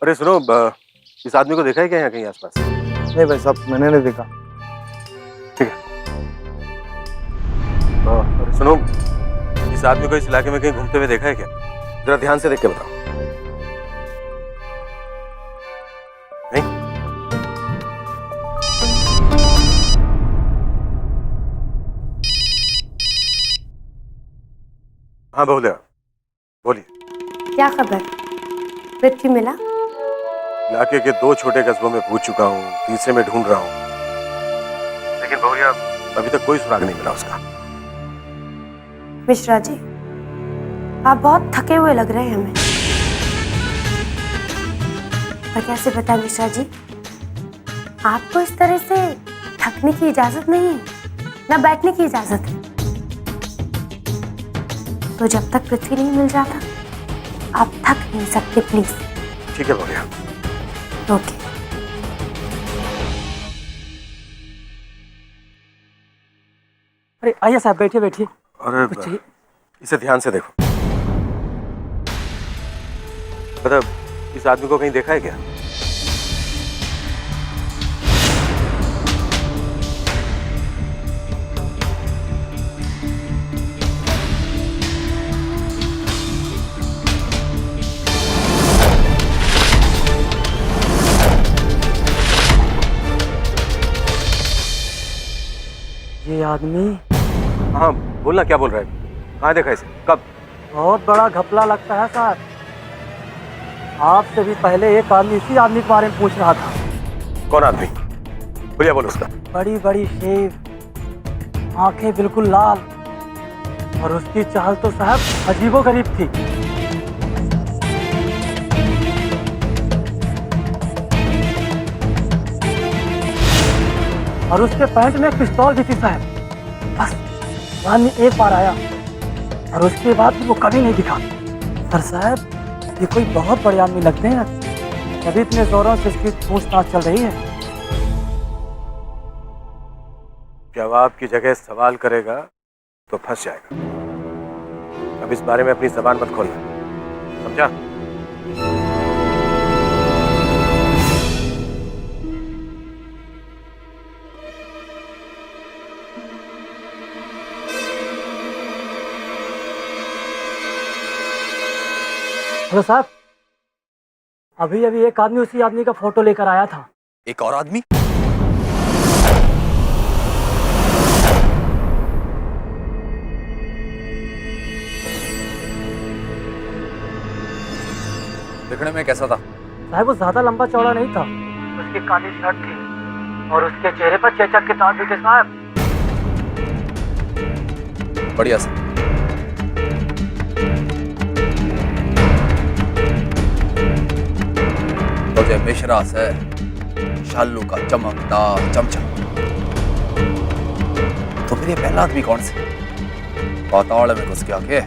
अरे सुनो, इस आदमी को देखा है क्या यहाँ कहीं आसपास? नहीं भाई साहब, मैंने नहीं देखा। ठीक है। अरे सुनो, इस आदमी को इस इलाके में कहीं घूमते हुए देखा है क्या? जरा ध्यान से देख के बताओ। नहीं? हाँ बहुलिया, बोलिए। क्या खबर? पृथ्वी मिला? इलाके के 2 छोटे कस्बों में पूछ चुका हूँ, तीसरे में ढूंढ रहा हूँ, लेकिन बहुलिया अभी तक कोई सुराग नहीं मिला उसका। मिश्रा जी, आप बहुत थके हुए लग रहे हैं हमें। पर कैसे पता मिश्रा जी, आपको इस तरह से थकने की इजाजत नहीं है, ना बैठने की इजाजत है। तो जब तक पृथ्वी नहीं मिल जाता, आप थक नहीं सकते, प्लीज। ठीक है बहुलिया। ओके। अरे आइए साहब, बैठिए बैठिए। अरे इसे ध्यान से देखो। मतलब इस आदमी को कहीं देखा है क्या? ये आदमी हाँ बोलना, क्या बोल रहा है? कहाँ देखा इसे? कब? बहुत बड़ा घपला लगता है साहब। आपसे भी पहले एक आदमी इसी आदमी के बारे में पूछ रहा था। कौन आदमी? भैया बोलो उसका। बड़ी बड़ी शेव, आंखें बिल्कुल लाल, और उसकी चाल तो साहब अजीबोगरीब थी। और उसके पैंट में एक पिस्तौल भी थी साहब। बस आदमी एक बार आया और उसके बाद वो कभी नहीं दिखा। पर साहब ये कोई बहुत बड़े आदमी लगते हैं, तभी इतने जोरों से इसकी पूछताछ चल रही है। जवाब की जगह सवाल करेगा तो फंस जाएगा। अब इस बारे में अपनी जबान मत खोलना, समझा? हेलो साहब, अभी अभी एक आदमी उसी आदमी का फोटो लेकर आया था। एक और आदमी? दिखने में कैसा था? साहब वो ज्यादा लंबा चौड़ा नहीं था, उसकी काली शर्ट थी और उसके चेहरे पर चेचक के दाग भी थे साहब। बढ़िया सा। तो मिश्रा से शालू का चमकदार चमचम। तो फिर ये पहला आदमी कौन से? पाताल में घुस गया के?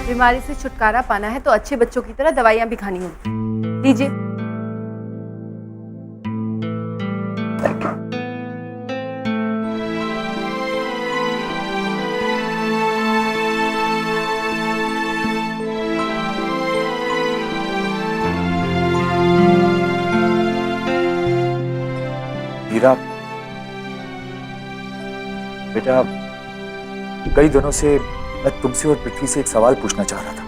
बीमारी से छुटकारा पाना है तो अच्छे बच्चों की तरह दवाइयां भी खानी होगी। लीजिए। बेटा, कई दिनों से मैं तुमसे और पृथ्वी से एक सवाल पूछना चाह रहा था।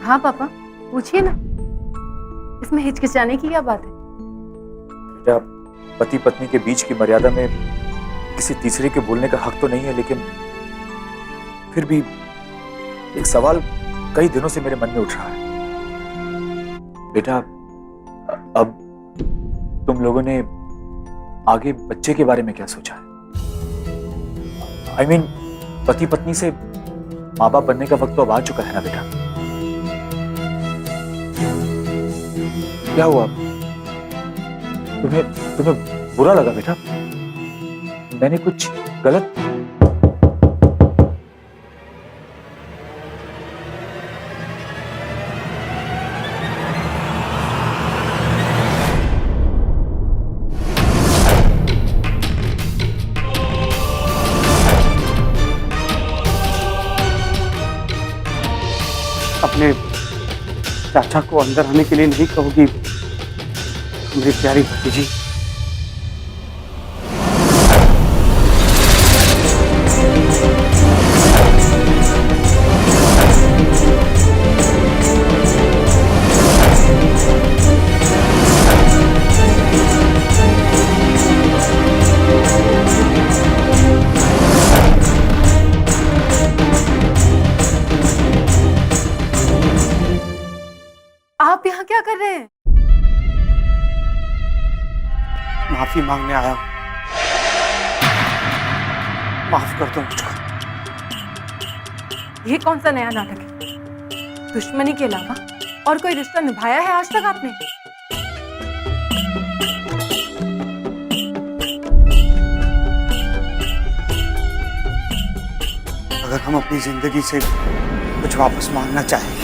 हाँ पापा, पूछिए ना। इसमें हिचकिचाने की क्या बात है? बेटा, पति पत्नी के बीच की मर्यादा में किसी तीसरे के बोलने का हक तो नहीं है, लेकिन फिर भी एक सवाल कई दिनों से मेरे मन में उठ रहा है। बेटा, अब तुम लोगों ने आगे बच्चे के बारे में क्या सोचा है? I mean, पति पत्नी से माँ बाप बनने का वक्त तो अब आ चुका है ना बेटा। क्या हुआ? तुम्हें बुरा लगा बेटा? मैंने कुछ गलत? अपने चाचा को अंदर आने के लिए नहीं कहोगी मेरी प्यारी भतीजी? आप यहाँ क्या कर रहे हैं? माफी मांगने आया हूं। माफ कर दो मुझको। ये कौन सा नया नाटक है? दुश्मनी के अलावा और कोई रिश्ता निभाया है आज तक आपने? अगर हम अपनी जिंदगी से कुछ वापस मांगना चाहें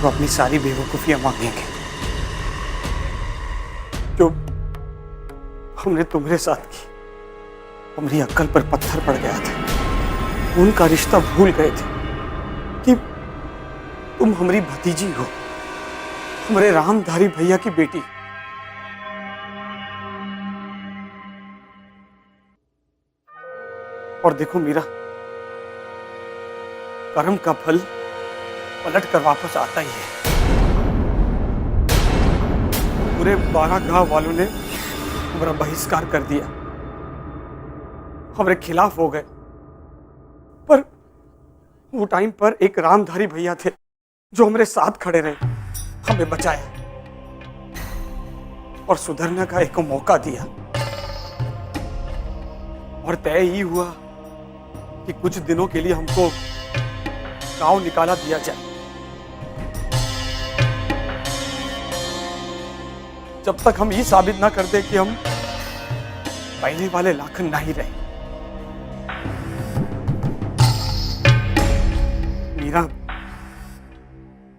तो अपनी सारी बेवकूफियां मांगेंगे जो हमने तुम्हारे साथ की। हमारी अक्ल पर पत्थर पड़ गया था। उनका रिश्ता भूल गए थे कि तुम हमारी भतीजी हो, हमारे रामधारी भैया की बेटी। और देखो मीरा, कर्म का फल पलट कर वापस आता ही है। पूरे 12 गांव वालों ने हमारा बहिष्कार कर दिया, हमारे खिलाफ हो गए। पर वो टाइम पर एक रामधारी भैया थे जो हमारे साथ खड़े रहे, हमें बचाया और सुधरने का एक मौका दिया। और तय ही हुआ कि कुछ दिनों के लिए हमको गांव निकाला दिया जाए। जब तक हम ये साबित ना कर दे कि हम पहले वाले लाखन नहीं रहे। मीरा,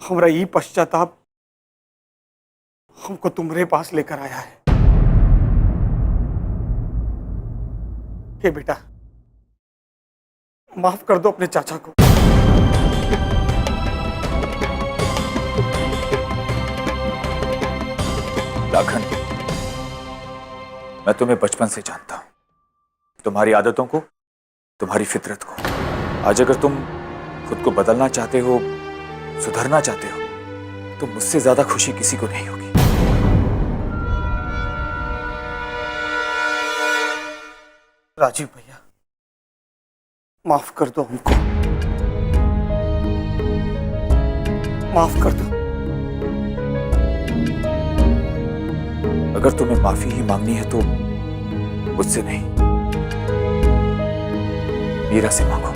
हमारा ये पश्चाताप हमको तुम्हारे पास लेकर आया है। हे बेटा, माफ कर दो अपने चाचा को। लाखन, मैं तुम्हें बचपन से जानता हूं, तुम्हारी आदतों को, तुम्हारी फितरत को। आज अगर तुम खुद को बदलना चाहते हो, सुधरना चाहते हो, तो मुझसे ज्यादा खुशी किसी को नहीं होगी। राजीव भैया, माफ कर दो हमको, माफ कर दो। अगर तुम्हें माफी ही मांगनी है तो मुझसे नहीं, मीरा से मांगो।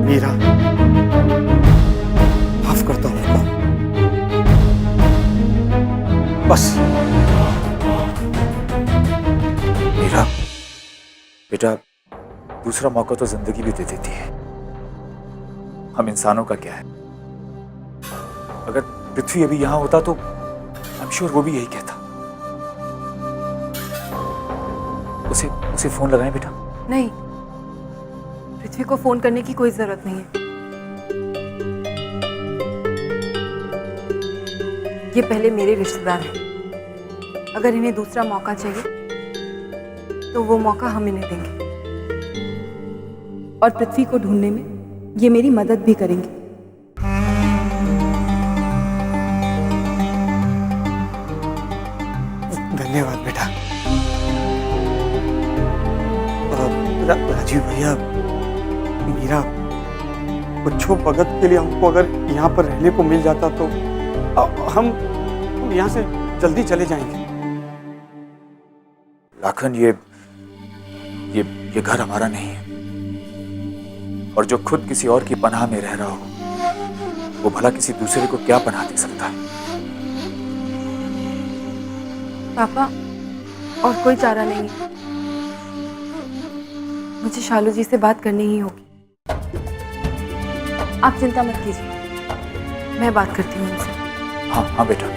मीरा, माफ कर दो हमको, बस। मीरा, बेटा, दूसरा मौका तो जिंदगी भी दे देती है। हम इंसानों का क्या है? अगर पृथ्वी अभी यहां होता तो I'm sure वो भी यही कहता। उसे उसे फोन लगाएं बेटा। नहीं, पृथ्वी को फोन करने की कोई जरूरत नहीं है। ये पहले मेरे रिश्तेदार हैं। अगर इन्हें दूसरा मौका चाहिए तो वो मौका हम इन्हें देंगे, और पृथ्वी को ढूंढने में ये मेरी मदद भी करेंगे। धन्यवाद बेटा। राजीव भैया, मीरा, कुछ वक्त के लिए हमको अगर यहाँ पर रहने को मिल जाता तो हम यहाँ से जल्दी चले जाएंगे। लाखन, ये घर हमारा नहीं है, और जो खुद किसी और की पनाह में रह रहा हो वो भला किसी दूसरे को क्या पनाह दे सकता है? पापा, और कोई चारा नहीं है। मुझे शालू जी से बात करनी ही होगी। आप चिंता मत कीजिए, मैं बात करती हूँ उनसे। हाँ हाँ बेटा।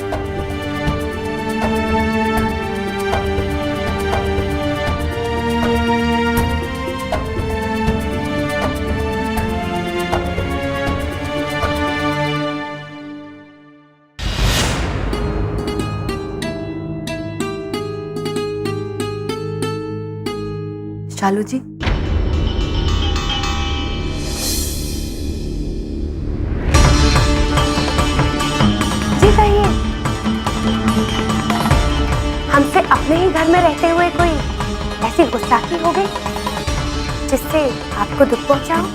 शालू जी, जी कहिए। हमसे अपने ही घर में रहते हुए कोई ऐसी गुस्ताखी हो गई जिससे आपको दुख पहुंचा हो?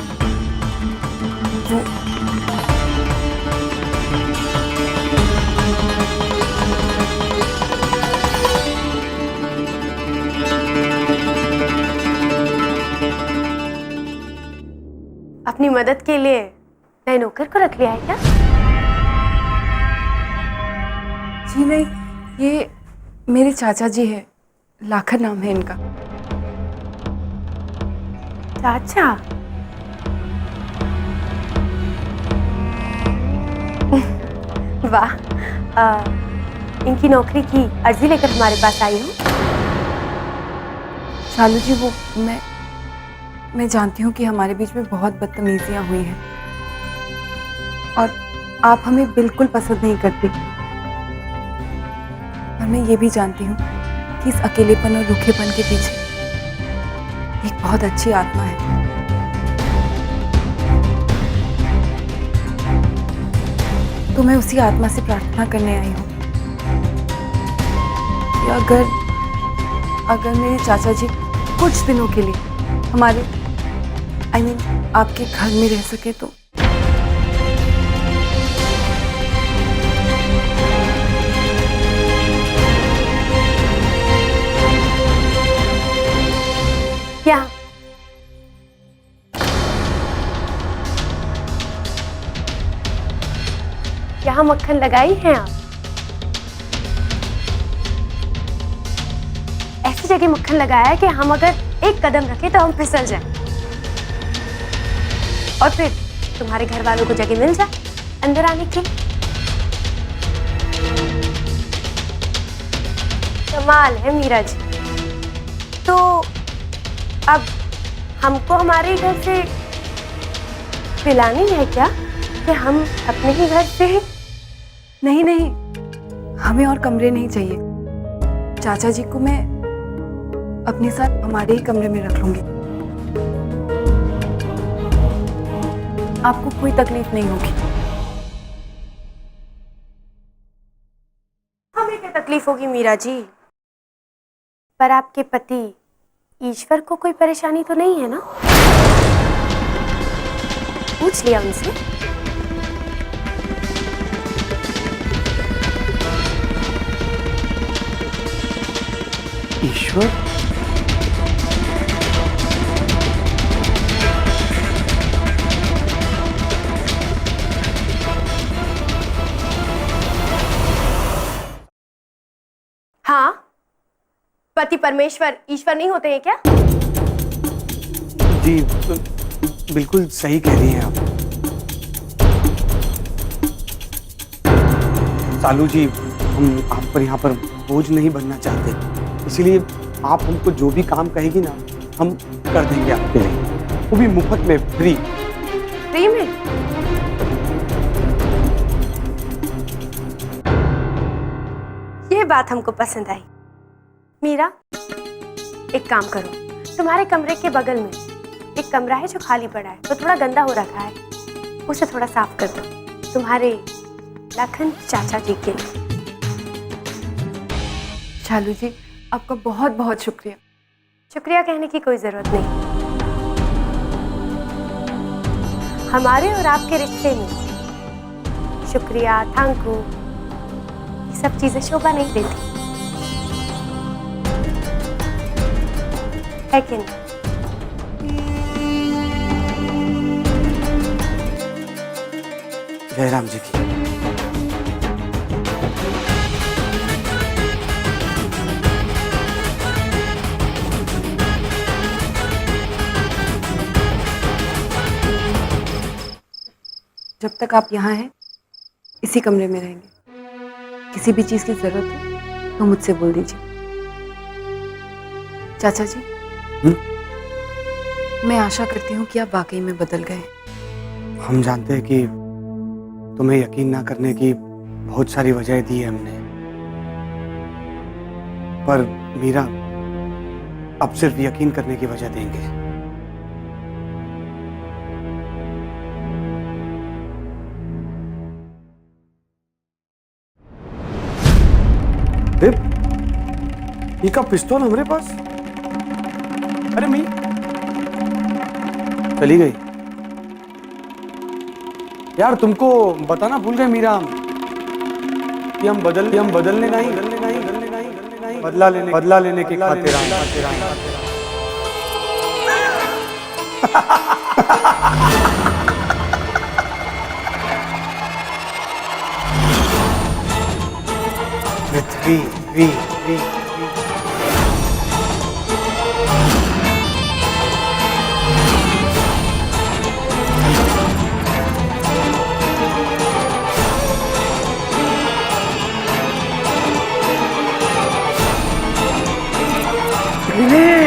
अपनी मदद के लिए नए नौकर को रख लिया है क्या? जी नहीं, ये मेरे चाचा जी है, लाखन नाम है इनका। चाचा? वाह, इनकी नौकरी की अर्जी लेकर हमारे पास आई हूँ। शालू जी, वो मैं जानती हूँ कि हमारे बीच में बहुत बदतमीजियाँ हुई हैं, और आप हमें बिल्कुल पसंद नहीं करती। और मैं ये भी जानती हूँ कि इस अकेलेपन और रूखेपन के पीछे एक बहुत अच्छी आत्मा है। तो मैं उसी आत्मा से प्रार्थना करने आई हूँ कि अगर मेरे चाचा जी कुछ दिनों के लिए हमारे आपके घर में रह सके तो। क्या यहाँ मक्खन लगाई हैं आप? ऐसी जगह मक्खन लगाया है कि हम अगर एक कदम रखें तो हम फिसल जाएं, और फिर तुम्हारे घर वालों को जगह मिल जाए अंदर आने की। कमाल है मीरा जी। तो अब हमको हमारे घर से पिलानी है क्या, कि हम अपने ही घर से हैं? नहीं नहीं, हमें और कमरे नहीं चाहिए। चाचा जी को मैं अपने साथ हमारे ही कमरे में रख लूंगी। आपको कोई तकलीफ नहीं होगी। हमें क्या तकलीफ होगी मीरा जी, पर आपके पति ईश्वर को कोई परेशानी तो नहीं है ना? पूछ लिया उनसे? ईश्वर? हाँ, पति परमेश्वर ईश्वर नहीं होते हैं क्या? जी बिल्कुल सही कह रही हैं आप। सालू जी हम आप पर यहाँ पर बोझ नहीं बनना चाहते, इसीलिए आप हमको जो भी काम कहेगी ना हम कर देंगे आपके लिए, वो भी मुफ्त में, फ्री। फ्री में? ये बात हमको पसंद आई। मीरा, एक काम करो, तुम्हारे कमरे के बगल में एक कमरा है जो खाली पड़ा है, तो थोड़ा गंदा हो रखा है, उसे थोड़ा साफ कर दो, तुम्हारे लखन चाचा जी के लिए। शालू जी, आपका बहुत बहुत शुक्रिया। शुक्रिया कहने की कोई जरूरत नहीं। हमारे और आपके रिश्ते में शुक्रिया, थैंक यू, ये सब चीजें शोभा नहीं देती, है कि नहीं? जयराम जी की। जब तक आप यहाँ हैं इसी कमरे में रहेंगे। किसी भी चीज़ की ज़रूरत हो तो मुझसे बोल दीजिए। चाचा जी, मैं आशा करती हूँ कि आप वाकई में बदल गए। हम जानते हैं कि तुम्हें यकीन ना करने की बहुत सारी वजह दी है हमने, पर मीरा अब सिर्फ यकीन करने की वजह देंगे। ये का पिस्तौल हमारे पास? अरे मी चली गई यार, तुमको बताना भूल गए मीरा कि हम बदलने नहीं, बदला लेने के खातिर आए। वी रिवेश